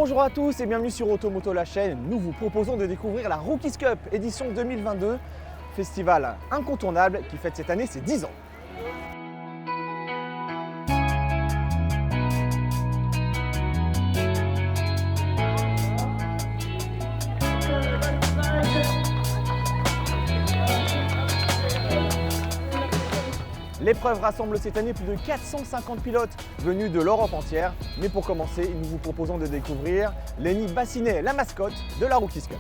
Bonjour à tous et bienvenue sur Automoto la chaîne. Nous vous proposons de découvrir la Rookies Cup édition 2022, festival incontournable qui fête cette année ses 10 ans. L'épreuve rassemble cette année plus de 450 pilotes venus de l'Europe entière. Mais pour commencer, nous vous proposons de découvrir Lenny Bassinet, la mascotte de la Rookies Cup.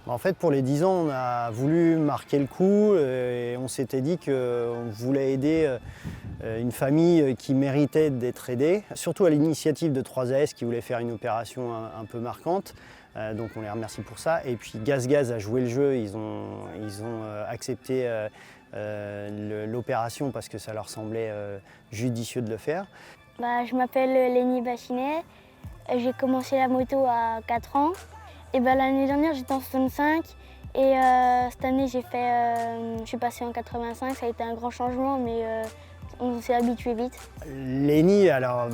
En fait, pour les 10 ans, on a voulu marquer le coup et on s'était dit qu'on voulait aider une famille qui méritait d'être aidée, surtout à l'initiative de 3AS qui voulait faire une opération un peu marquante. Donc on les remercie pour ça. Et puis GazGaz a joué le jeu, ils ont accepté l'opération parce que ça leur semblait judicieux de le faire. Je m'appelle Lenny Bassinet, j'ai commencé la moto à 4 ans. Et l'année dernière j'étais en 65 et cette année je suis passé en 85, ça a été un grand changement mais on s'est habitué vite. Lenny, alors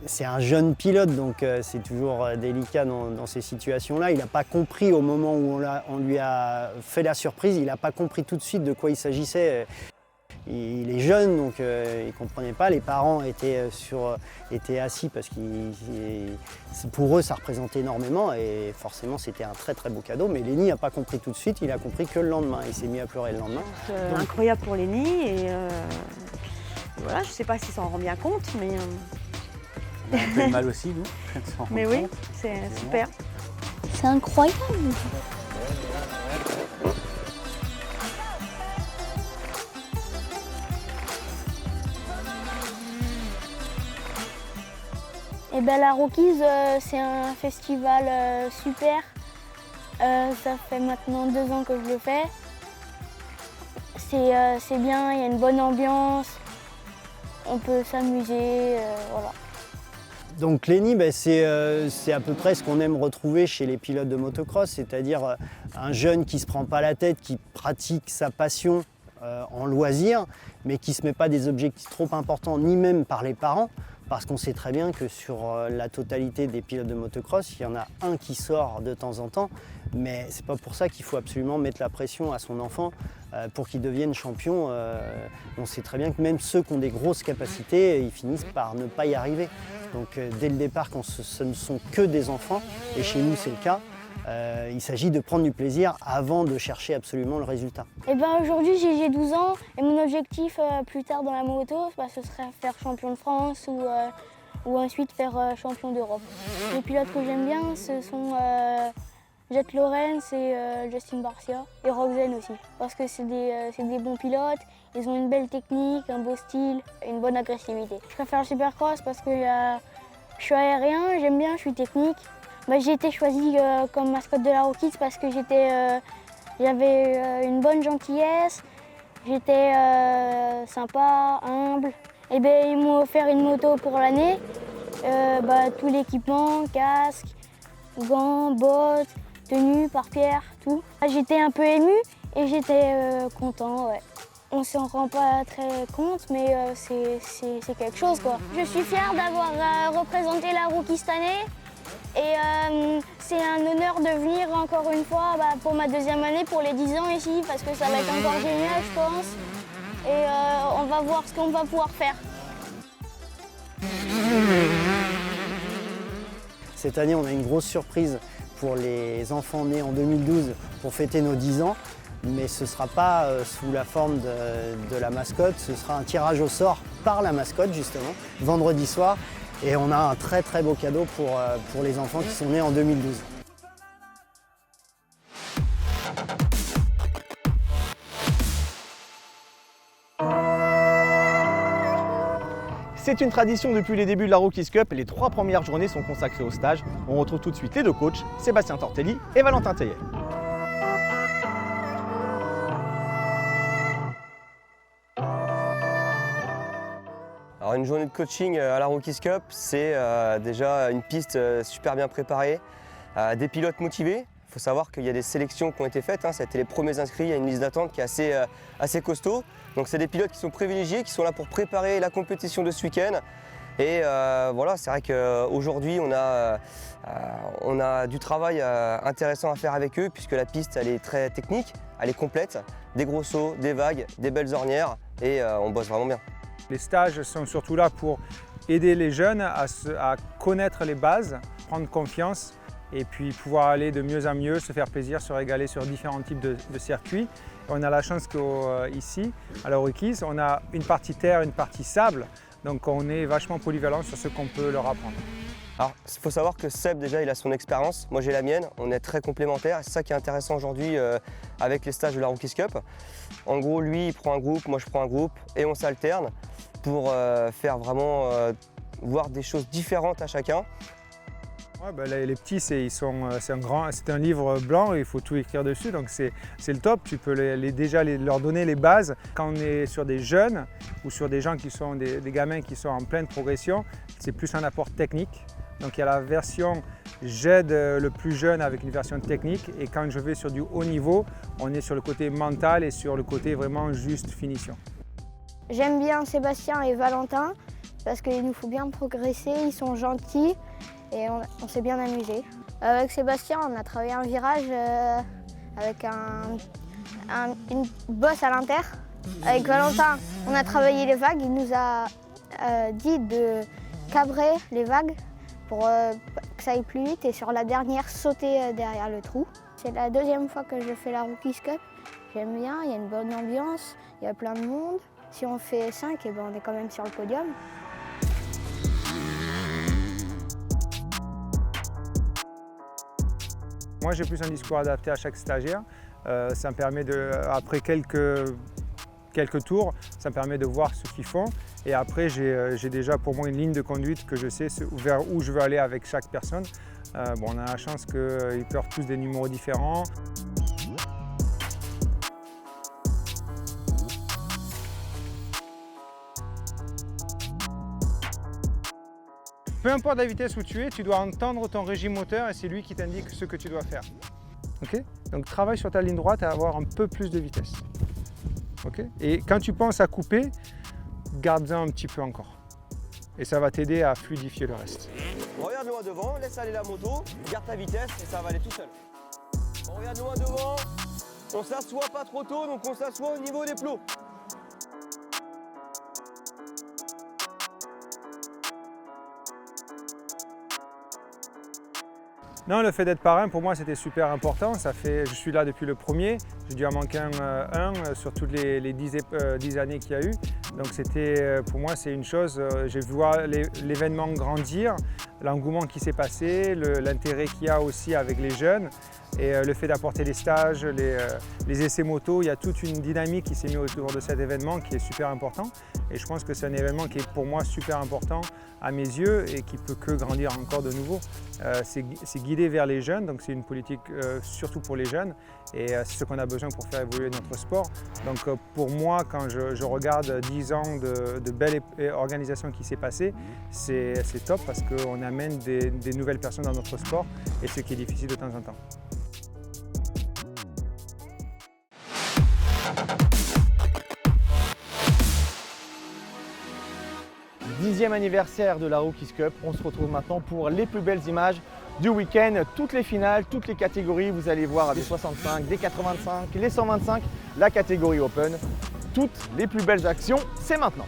c'est un jeune pilote donc c'est toujours délicat dans ces situations-là. Il n'a pas compris au moment où on lui a fait la surprise, il n'a pas compris tout de suite de quoi il s'agissait. Il est jeune, donc il ne comprenait pas. Les parents étaient assis parce que pour eux, ça représentait énormément et forcément, c'était un très très beau cadeau. Mais Lenny n'a pas compris tout de suite, il a compris que le lendemain. Il s'est mis à pleurer le lendemain. Incroyable pour Lenny et voilà, je ne sais pas s'il s'en rend bien compte, mais... On a un peu de mal aussi, nous. Mais oui, c'est super. C'est incroyable. Et la Rookies, c'est un festival super. Ça fait maintenant 2 ans que je le fais. C'est bien, il y a une bonne ambiance. On peut s'amuser, voilà. Donc Lenny, c'est à peu près ce qu'on aime retrouver chez les pilotes de motocross, c'est-à-dire un jeune qui ne se prend pas la tête, qui pratique sa passion en loisir, mais qui ne se met pas des objectifs trop importants, ni même par les parents. Parce qu'on sait très bien que sur la totalité des pilotes de motocross, il y en a un qui sort de temps en temps, mais c'est pas pour ça qu'il faut absolument mettre la pression à son enfant pour qu'il devienne champion. On sait très bien que même ceux qui ont des grosses capacités, ils finissent par ne pas y arriver. Donc dès le départ, quand ce ne sont que des enfants, et chez nous c'est le cas, il s'agit de prendre du plaisir avant de chercher absolument le résultat. Aujourd'hui j'ai 12 ans et mon objectif plus tard dans la moto, ce serait faire champion de France ou ensuite faire champion d'Europe. Les pilotes que j'aime bien ce sont Jet Lawrence et Justin Barcia et Roxen aussi. Parce que c'est des bons pilotes, ils ont une belle technique, un beau style et une bonne agressivité. Je préfère le Supercross parce que je suis aérien, j'aime bien, je suis technique. J'ai été choisie comme mascotte de la Rookies parce que j'avais une bonne gentillesse, j'étais sympa, humble. Ils m'ont offert une moto pour l'année, tout l'équipement, casque, gants, bottes, tenue, pare-pierre, tout. J'étais un peu émue et j'étais content, ouais. On ne s'en rend pas très compte, mais c'est quelque chose, quoi. Je suis fière d'avoir représenté la Rookies cette année. Et c'est un honneur de venir encore une fois pour ma 2e année, pour les 10 ans ici, parce que ça va être encore génial, je pense. Et on va voir ce qu'on va pouvoir faire. Cette année, on a une grosse surprise pour les enfants nés en 2012 pour fêter nos 10 ans. Mais ce ne sera pas sous la forme de la mascotte, ce sera un tirage au sort par la mascotte, justement, vendredi soir. Et on a un très très beau cadeau pour les enfants qui sont nés en 2012. C'est une tradition depuis les débuts de la Rookies Cup. Les 3 premières journées sont consacrées au stage. On retrouve tout de suite les 2 coachs, Sébastien Tortelli et Valentin Teillet. Alors une journée de coaching à la Rookies Cup, c'est déjà une piste super bien préparée, des pilotes motivés. Il faut savoir qu'il y a des sélections qui ont été faites, hein. Ça a été les premiers inscrits, il y a une liste d'attente qui est assez costaud. Donc c'est des pilotes qui sont privilégiés, qui sont là pour préparer la compétition de ce week-end. Et voilà, c'est vrai qu'aujourd'hui on a du travail intéressant à faire avec eux puisque la piste elle est très technique, elle est complète, des gros sauts, des vagues, des belles ornières et on bosse vraiment bien. Les stages sont surtout là pour aider les jeunes à connaître les bases, prendre confiance et puis pouvoir aller de mieux en mieux, se faire plaisir, se régaler sur différents types de circuits. On a la chance qu'ici, à la Rookies, on a une partie terre, une partie sable, donc on est vachement polyvalent sur ce qu'on peut leur apprendre. Alors, il faut savoir que Seb, déjà, il a son expérience, moi j'ai la mienne, on est très complémentaires, c'est ça qui est intéressant aujourd'hui avec les stages de la Rookies Cup. En gros, lui, il prend un groupe, moi je prends un groupe, et on s'alterne pour faire vraiment voir des choses différentes à chacun. Ouais, bah, les petits, c'est un livre blanc, il faut tout écrire dessus, donc c'est le top. Tu peux déjà leur donner les bases. Quand on est sur des jeunes ou sur des gens qui sont des gamins qui sont en pleine progression, c'est plus un apport technique. Donc il y a la version j'aide le plus jeune avec une version technique et quand je vais sur du haut niveau, on est sur le côté mental et sur le côté vraiment juste finition. J'aime bien Sébastien et Valentin parce qu'il nous faut bien progresser, ils sont gentils et on s'est bien amusé. Avec Sébastien, on a travaillé un virage avec une bosse à l'inter. Avec Valentin, on a travaillé les vagues, il nous a dit de cabrer les vagues pour que ça aille plus vite et sur la dernière, sauter derrière le trou. C'est la deuxième fois que je fais la Rookies Cup. J'aime bien, il y a une bonne ambiance, il y a plein de monde. Si on fait 5, eh ben, on est quand même sur le podium. Moi, j'ai plus un discours adapté à chaque stagiaire. Ça me permet après quelques tours, ça me permet de voir ce qu'ils font. Et après, j'ai déjà pour moi une ligne de conduite que je sais vers où je veux aller avec chaque personne. On a la chance qu'ils portent tous des numéros différents. Peu importe la vitesse où tu es, tu dois entendre ton régime moteur et c'est lui qui t'indique ce que tu dois faire. Okay? Donc travaille sur ta ligne droite et avoir un peu plus de vitesse. Okay? Et quand tu penses à couper, garde-en un petit peu encore. Et ça va t'aider à fluidifier le reste. Regarde loin devant, laisse aller la moto, garde ta vitesse et ça va aller tout seul. On regarde loin devant, on s'assoit pas trop tôt, donc on s'assoit au niveau des plots. Non, le fait d'être parrain, pour moi, c'était super important. Je suis là depuis le premier. J'ai dû en manquer un sur toutes les 10 années qu'il y a eu. Donc pour moi, c'est une chose. J'ai vu voir l'événement grandir, l'engouement qui s'est passé, l'intérêt qu'il y a aussi avec les jeunes. Et le fait d'apporter les stages, les essais moto, il y a toute une dynamique qui s'est mise autour de cet événement qui est super important. Et je pense que c'est un événement qui est pour moi super important à mes yeux et qui peut que grandir encore de nouveau. C'est guidé vers les jeunes, donc c'est une politique surtout pour les jeunes et c'est ce qu'on a besoin pour faire évoluer notre sport. Donc pour moi, quand je regarde 10 ans de belle organisation qui s'est passée, c'est top parce qu'on amène des nouvelles personnes dans notre sport et ce qui est difficile de temps en temps. Dixième anniversaire de la Rookies Cup. On se retrouve maintenant pour les plus belles images du week-end. Toutes les finales, toutes les catégories. Vous allez voir des 65, des 85, les 125, la catégorie Open. Toutes les plus belles actions, c'est maintenant.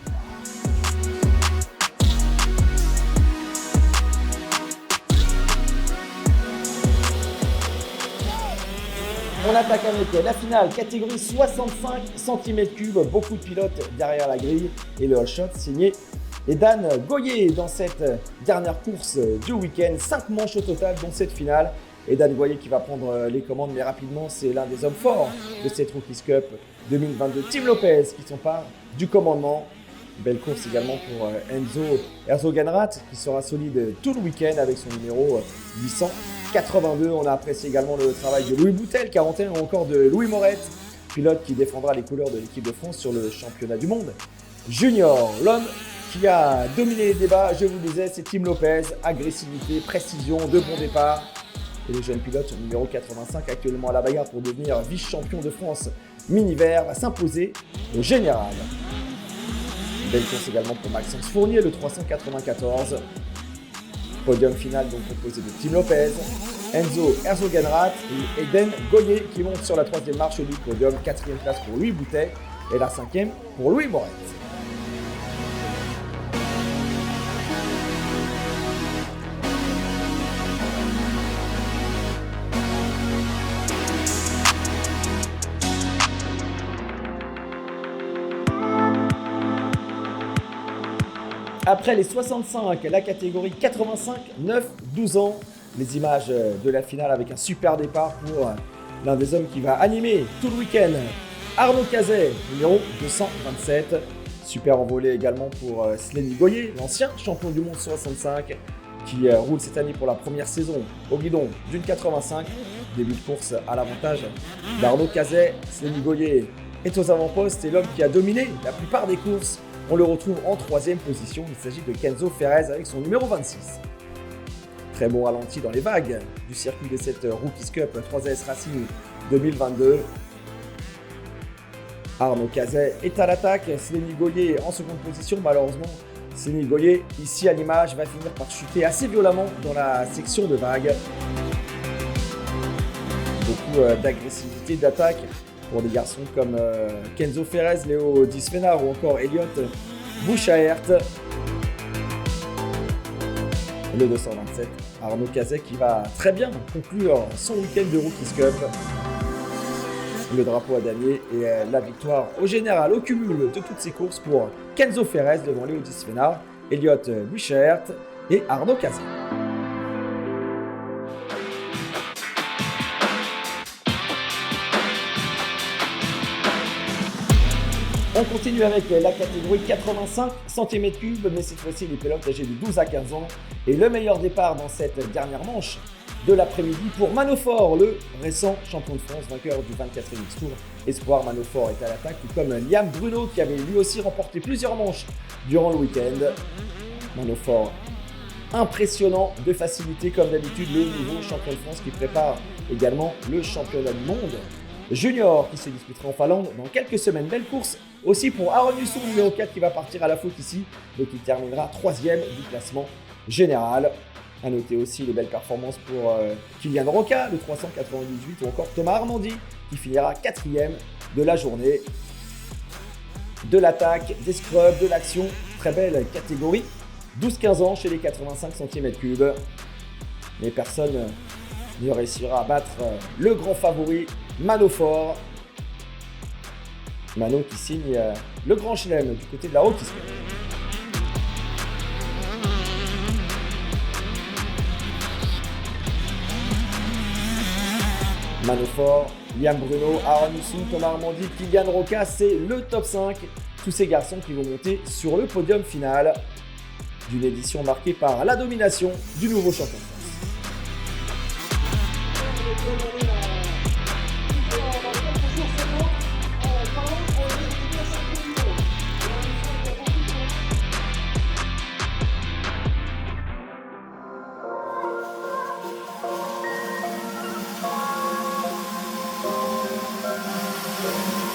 On attaque avec la finale, catégorie 65 cm3, beaucoup de pilotes derrière la grille et le hot shot signé Edan Goyer dans cette dernière course du week-end. 5 manches au total dont cette finale. Edan Goyer qui va prendre les commandes, mais rapidement c'est l'un des hommes forts de cette Rookies Cup 2022. Tim Lopez qui s'empare du commandement. Belle course également pour Enzo Herzogenrath qui sera solide tout le week-end avec son numéro 882. On a apprécié également le travail de Louis Boutel, 41, ou encore de Louis Morette, pilote qui défendra les couleurs de l'équipe de France sur le championnat du monde junior. L'homme qui a dominé les débats, je vous le disais, c'est Tim Lopez. Agressivité, précision, de bon départ. Et le jeune pilote numéro 85, actuellement à la bagarre pour devenir vice-champion de France mini-vert, va s'imposer au général. Belle course également pour Maxence Fournier, le 394. Podium final donc composé de Tim Lopez, Enzo Herzogenrath et Eden Goyer qui montent sur la 3e marche du podium. 4e place pour Louis Boutet et la 5e pour Louis Moret. Après les 65, la catégorie 85, 9, 12 ans. Les images de la finale avec un super départ pour l'un des hommes qui va animer tout le week-end. Arnaud Cazet, numéro 227. Super envolé également pour Slenny Goyer, l'ancien champion du monde 65, qui roule cette année pour la première saison au guidon d'une 85. Début de course à l'avantage d'Arnaud Cazet. Slenny Goyer est aux avant-postes et l'homme qui a dominé la plupart des courses. On le retrouve en 3e position. Il s'agit de Kenzo Ferrez avec son numéro 26. Très bon ralenti dans les vagues du circuit de cette Rookies Cup 3S Racing 2022. Arnaud Cazet est à l'attaque. Slenny Goyer en seconde position. Malheureusement, Slenny Goyer, ici à l'image, va finir par chuter assez violemment dans la section de vagues. Beaucoup d'agressivité, d'attaque pour des garçons comme Kenzo Ferrez, Léo Disfénard ou encore Elliot Bouchaert. Le 227, Arnaud Cazet qui va très bien conclure son week-end de Rookies Cup. Le drapeau à damier et la victoire au général, au cumul de toutes ces courses pour Kenzo Ferrez devant Léo Disfénard, Elliot Bouchaert et Arnaud Cazet. On continue avec la catégorie 85 cm3, mais cette fois-ci les pilotes âgés de 12 à 15 ans. Et le meilleur départ dans cette dernière manche de l'après-midi pour Manofort, le récent champion de France, vainqueur du 24e Tour. Espoir Manofort est à l'attaque, tout comme Liam Bruno qui avait lui aussi remporté plusieurs manches durant le week-end. Manofort, impressionnant de facilité comme d'habitude, le nouveau champion de France qui prépare également le championnat du monde junior qui se disputera en Finlande dans quelques semaines. Belle course aussi pour Aaron Husson, numéro 4 qui va partir à la faute ici et qui terminera 3e du classement général. A noter aussi les belles performances pour Kylian Roca, le 398, ou encore Thomas Armandi qui finira 4e de la journée. De l'attaque, des scrubs, de l'action, très belle catégorie. 12-15 ans chez les 85 cm3. Mais personne ne réussira à battre le grand favori Manofort. Mano qui signe le grand chelem du côté de la Rookies Cup. Manofort, Liam Bruno, Aaron Husson, Thomas Armandi, Kylian Roca, c'est le top 5. Tous ces garçons qui vont monter sur le podium final d'une édition marquée par la domination du nouveau champion de France.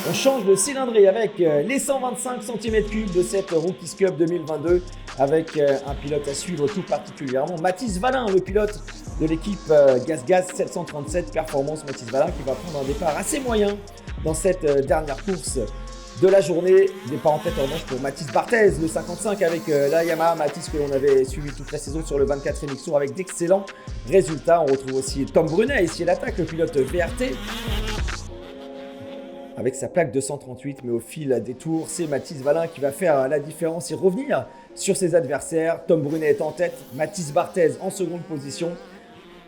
On change de cylindrée avec les 125 cm3 de cette Rookies Cup 2022 avec un pilote à suivre tout particulièrement, Mathis Valin, le pilote de l'équipe GasGas 737 Performance. Mathis Valin qui va prendre un départ assez moyen dans cette dernière course de la journée. Départ en tête en revanche pour Mathis Barthez, le 55 avec la Yamaha. Mathis que l'on avait suivi toute la saison sur le 24e X-Tour avec d'excellents résultats. On retrouve aussi Tom Brunet ici à l'attaque, le pilote VRT. Avec sa plaque 238, mais au fil des tours, c'est Mathis Valin qui va faire la différence et revenir sur ses adversaires. Tom Brunet est en tête, Mathis Barthez en seconde position.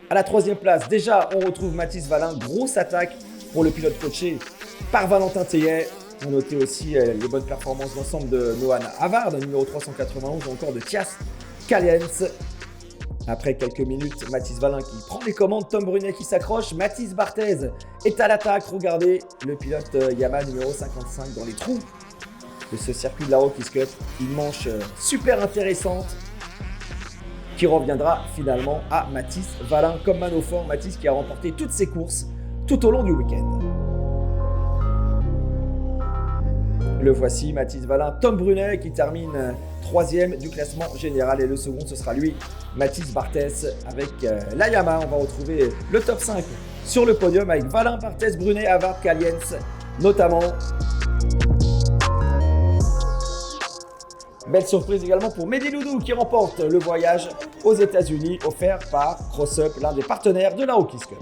À la 3e place, déjà, on retrouve Mathis Valin. Grosse attaque pour le pilote coaché par Valentin Théiet. On notait aussi les bonnes performances d'ensemble de Nohan Havard, numéro 391, ou encore de Thias Caliens. Après quelques minutes, Mathis Valin qui prend les commandes, Tom Brunet qui s'accroche, Mathis Barthez est à l'attaque. Regardez le pilote Yamaha numéro 55 dans les trous de ce circuit de la Rockies Cup. Une manche super intéressante qui reviendra finalement à Mathis Wallin comme man au fort. Mathis qui a remporté toutes ses courses tout au long du week-end. Le voici, Mathis Wallin, Tom Brunet qui termine 3e du classement général et le second ce sera lui, Mathis Barthès avec la Yamaha. On va retrouver le top 5 sur le podium avec Wallin, Barthès, Brunet, Havard, Caliens notamment. Belle surprise également pour Mehdi Loudou qui remporte le voyage aux États-Unis offert par CrossUp, l'un des partenaires de la Rockies Cup.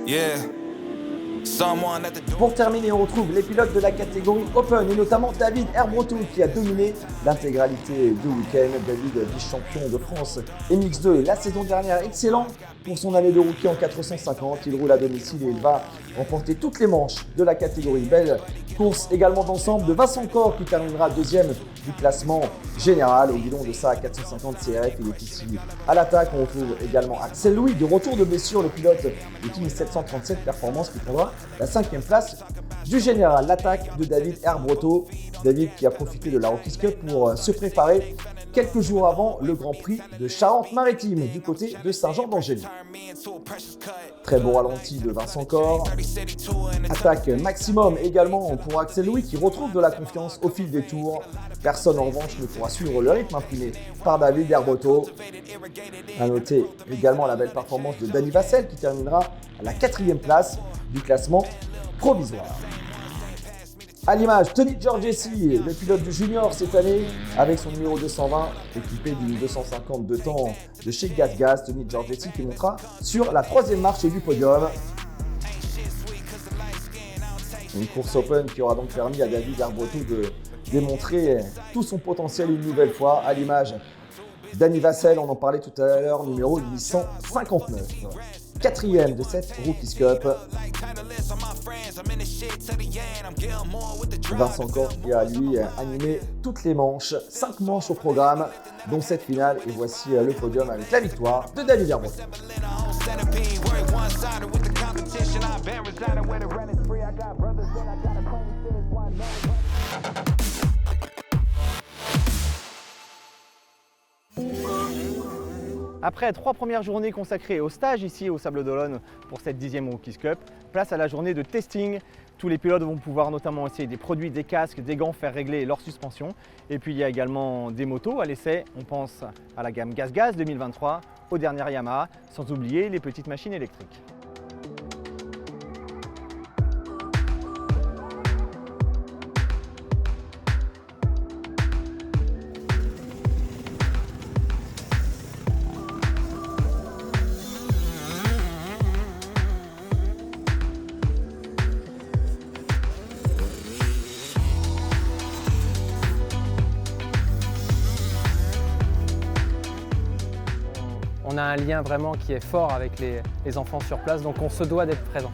Yeah. Pour terminer, on retrouve les pilotes de la catégorie Open et notamment David Herbroto qui a dominé l'intégralité du week-end. David, vice-champion de France MX2 la saison dernière, excellent pour son année de rookie en 450. Il roule à domicile et il va remporter toutes les manches de la catégorie. Belle course également d'ensemble de Vincent Cor qui terminera 2e du classement général au guidon de sa 450 CRF. Il est ici à l'attaque. On retrouve également Axel Louis de retour de blessure, le pilote du Team 737 Performance qui prendra la 5e place du général. L'attaque de David Herbroto. David qui a profité de la Rockies Cup pour se préparer quelques jours avant le Grand Prix de Charente-Maritime du côté de Saint-Jean-d'Angély. Très beau ralenti de Vincent Cor. Attaque maximum également pour Axel Louis qui retrouve de la confiance au fil des tours. Personne en revanche ne pourra suivre le rythme imprimé par David Herbroto. A noter également la belle performance de Danny Vassell qui terminera à la 4e place du classement provisoire. À l'image, Tony Giorgessi, le pilote du junior cette année, avec son numéro 220, équipé du 250 de temps de chez GasGas. Tony Giorgessi qui montera sur la 3e marche du podium. Une course open qui aura donc permis à David Herbroto de démontrer tout son potentiel une nouvelle fois, à l'image Danny Vassell, on en parlait tout à l'heure, numéro 859. 4e de cette Rockies Cup. Vincent Cor qui a lui animé toutes les manches, 5 manches au programme, dont cette finale. Et voici le podium avec la victoire de David Herbroto. Après 3 premières journées consacrées au stage ici au Sables d'Olonne pour cette 10e Rockies Cup, place à la journée de testing. Tous les pilotes vont pouvoir notamment essayer des produits, des casques, des gants, faire régler leur suspension. Et puis il y a également des motos à l'essai. On pense à la gamme GasGas 2023, aux dernières Yamaha, sans oublier les petites machines électriques. On a un lien vraiment qui est fort avec les enfants sur place, donc on se doit d'être présent.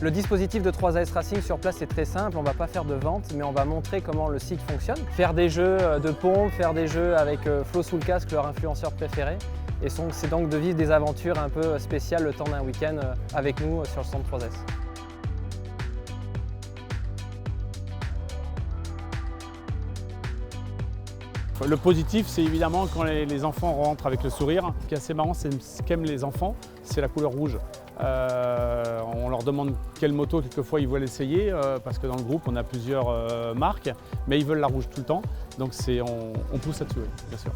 Le dispositif de 3AS Racing sur place est très simple, on ne va pas faire de vente, mais on va montrer comment le site fonctionne. Faire des jeux de pompe, faire des jeux avec Flo sous le casque, leur influenceur préféré. Et c'est donc de vivre des aventures un peu spéciales le temps d'un week-end avec nous sur le centre 3S. Le positif, c'est évidemment quand les enfants rentrent avec le sourire. Ce qui est assez marrant, c'est ce qu'aiment les enfants, c'est la couleur rouge. On leur demande quelle moto, quelquefois ils veulent essayer, parce que dans le groupe, on a plusieurs marques, mais ils veulent la rouge tout le temps. Donc on pousse là-dessus, oui, bien sûr.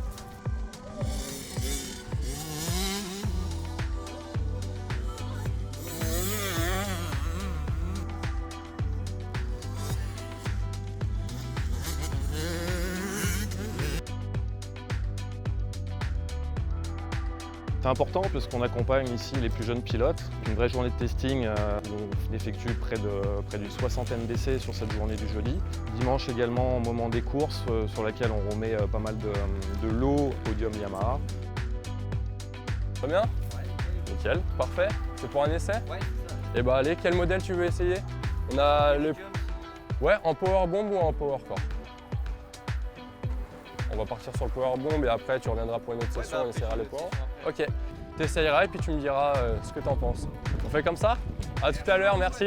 C'est important parce qu'on accompagne ici les plus jeunes pilotes. Une vraie journée de testing où on effectue près d'une soixantaine d'essais sur cette journée du jeudi. Dimanche également, au moment des courses, sur laquelle on remet pas mal de lots podium Yamaha. Très bien ? Ouais. Nickel, parfait. C'est pour un essai ? Ouais, c'est ça. Et bah allez, quel modèle tu veux essayer ? On a le... Ouais, en power bomb ou en power core ? On va partir sur le power bomb et après tu reviendras pour une autre session et on essaiera les power. Ok, tu essayeras et puis tu me diras ce que tu en penses. On fait comme ça ? À tout à l'heure, merci.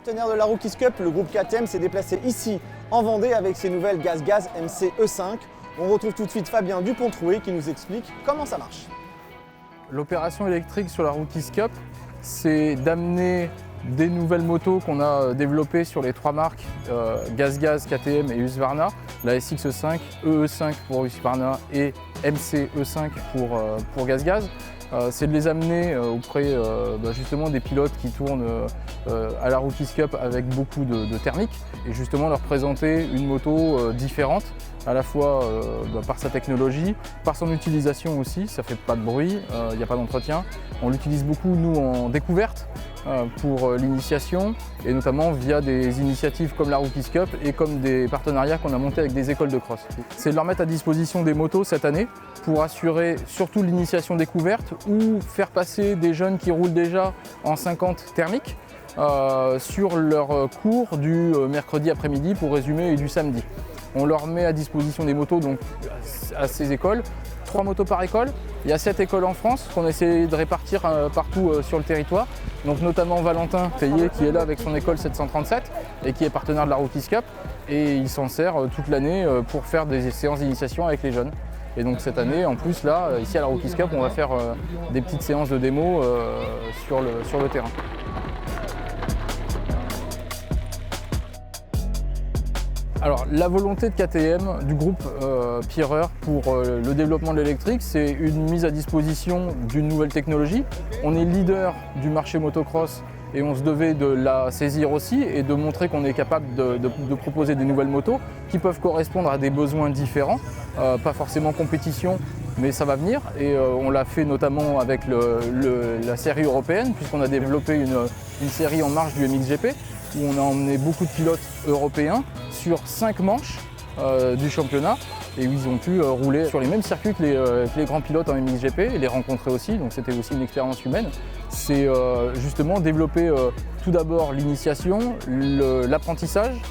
Partenaire de la Rookies Cup, le groupe KTM s'est déplacé ici en Vendée avec ses nouvelles GazGaz MC E5. On retrouve tout de suite Fabien Dupont-Troué qui nous explique comment ça marche. L'opération électrique sur la Rookies Cup, c'est d'amener des nouvelles motos qu'on a développées sur les 3 marques GazGaz, KTM et Husqvarna, la SX5, EE5 pour Husqvarna et MC E5 pour GazGaz. C'est de les amener auprès justement des pilotes qui tournent à la Rookies Cup avec beaucoup de thermique et justement leur présenter une moto différente, à la fois par sa technologie, par son utilisation aussi, ça fait pas de bruit, il n'y a pas d'entretien. On l'utilise beaucoup nous en découverte pour l'initiation et notamment via des initiatives comme la Rookies Cup et comme des partenariats qu'on a montés avec des écoles de cross. C'est de leur mettre à disposition des motos cette année pour assurer surtout l'initiation découverte ou faire passer des jeunes qui roulent déjà en 50 thermiques sur leur cours du mercredi après-midi pour résumer et du samedi. On leur met à disposition des motos donc, à ces écoles, 3 motos par école. Il y a 7 écoles en France qu'on essaie de répartir partout sur le territoire. Donc notamment Valentin Payet qui est là avec son école 737 et qui est partenaire de la Rookies Cup. Et il s'en sert toute l'année pour faire des séances d'initiation avec les jeunes. Et donc cette année, en plus là, ici à la Rookies Cup, on va faire des petites séances de démo sur le terrain. Alors la volonté de KTM, du groupe Pierreur pour le développement de l'électrique, c'est une mise à disposition d'une nouvelle technologie. On est leader du marché motocross et on se devait de la saisir aussi et de montrer qu'on est capable de proposer des nouvelles motos qui peuvent correspondre à des besoins différents, pas forcément compétition, mais ça va venir. Et on l'a fait notamment avec la série européenne puisqu'on a développé une série en marge du MXGP où on a emmené beaucoup de pilotes européens sur 5 manches du championnat et où ils ont pu rouler sur les mêmes circuits que les grands pilotes en MXGP et les rencontrer aussi, donc c'était aussi une expérience humaine. C'est justement développer tout d'abord l'initiation, l'apprentissage,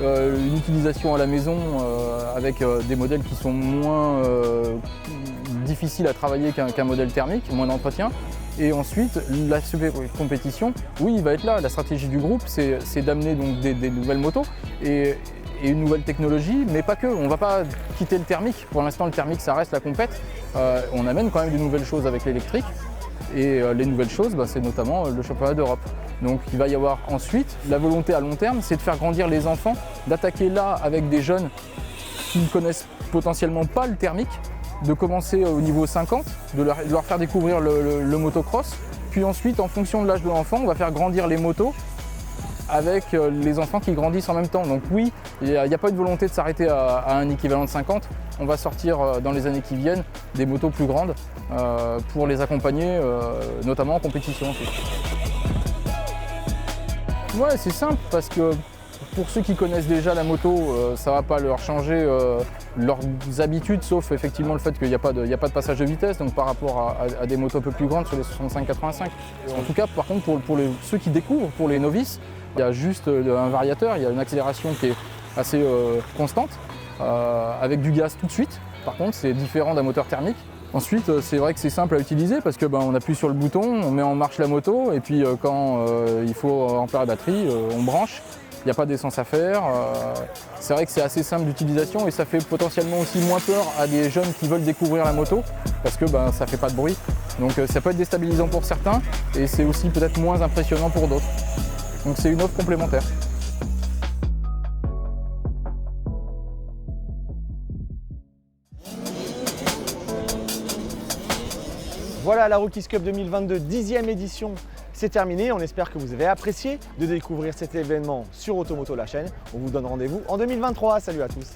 une utilisation à la maison avec des modèles qui sont moins difficiles à travailler qu'un modèle thermique, moins d'entretien. Et ensuite, la super compétition, oui, il va être là. La stratégie du groupe, c'est d'amener donc des nouvelles motos et une nouvelle technologie, mais pas que. On ne va pas quitter le thermique. Pour l'instant, le thermique, ça reste la compète. On amène quand même des nouvelles choses avec l'électrique. Et les nouvelles choses, c'est notamment le championnat d'Europe. Donc il va y avoir ensuite, la volonté à long terme, c'est de faire grandir les enfants, d'attaquer là avec des jeunes qui ne connaissent potentiellement pas le thermique, de commencer au niveau 50, de leur faire découvrir le motocross. Puis ensuite, en fonction de l'âge de l'enfant, on va faire grandir les motos avec les enfants qui grandissent en même temps. Donc oui, il n'y a pas une volonté de s'arrêter à un équivalent de 50. On va sortir dans les années qui viennent des motos plus grandes pour les accompagner, notamment en compétition. Ouais, c'est simple parce que pour ceux qui connaissent déjà la moto, ça ne va pas leur changer leurs habitudes, sauf effectivement le fait qu'il n'y a pas de passage de vitesse, donc par rapport à des motos un peu plus grandes sur les 65-85. En tout cas, par contre, pour ceux qui découvrent, pour les novices, il y a juste un variateur, il y a une accélération qui est assez constante, avec du gaz tout de suite. Par contre, c'est différent d'un moteur thermique. Ensuite, c'est vrai que c'est simple à utiliser parce que on appuie sur le bouton, on met en marche la moto et puis quand il faut remplir la batterie, on branche. Il n'y a pas d'essence à faire. C'est vrai que c'est assez simple d'utilisation et ça fait potentiellement aussi moins peur à des jeunes qui veulent découvrir la moto parce que ça ne fait pas de bruit. Donc ça peut être déstabilisant pour certains et c'est aussi peut-être moins impressionnant pour d'autres. Donc c'est une offre complémentaire. Voilà, la Rookies Cup 2022, 10e édition, c'est terminé. On espère que vous avez apprécié de découvrir cet événement sur Automoto la chaîne. On vous donne rendez-vous en 2023. Salut à tous.